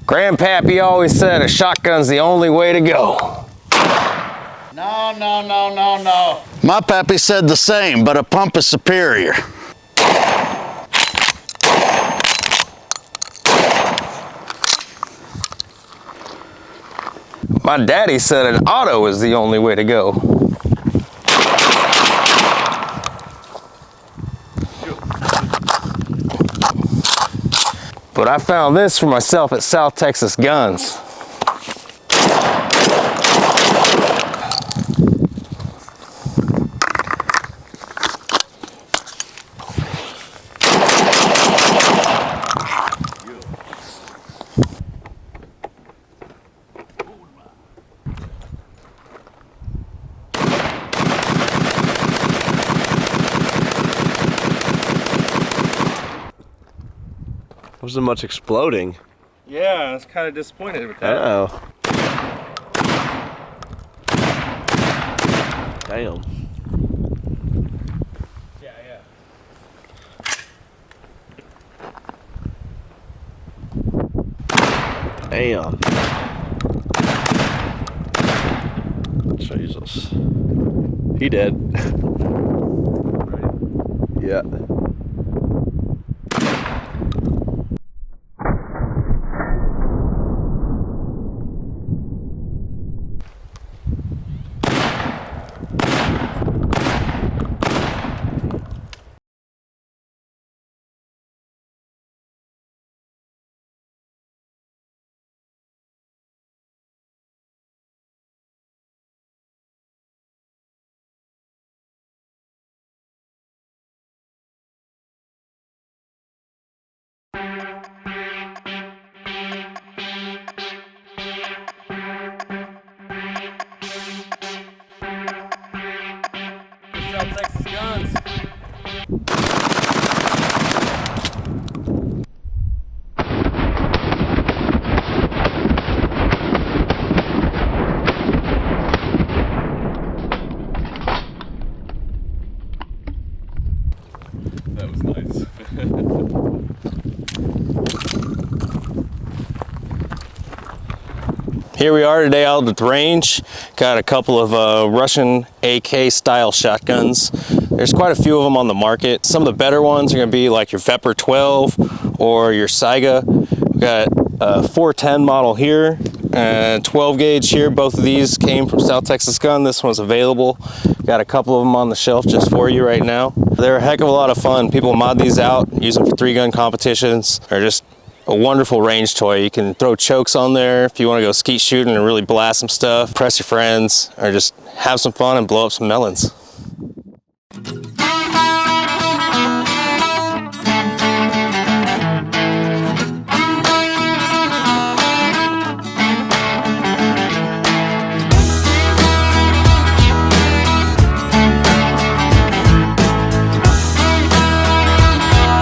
Grandpappy always said a shotgun's the only way to go. No. My pappy said the same, but a pump is superior. My daddy said an auto is the only way to go. But I found this for myself at South Texas Guns. Wasn't much exploding. Yeah, I was kind of disappointed with that. Uh-oh. Damn. Yeah. Damn. Jesus. He dead. Yeah. South Texas Guns. That was nice. Here we are today out at the range. Got a couple of Russian AK style shotguns. There's quite a few of them on the market. Some of the better ones are going to be like your Vepr 12 or your Saiga. We got a 410 model here and 12 gauge here. Both of these came from South Texas Gun. This one's available. Got a couple of them on the shelf just for you right now. They're a heck of a lot of fun. People mod these out, use them for 3-gun competitions. They're just a wonderful range toy. You can throw chokes on there if you want to go skeet shooting and really blast some stuff, impress your friends, or just have some fun and blow up some melons.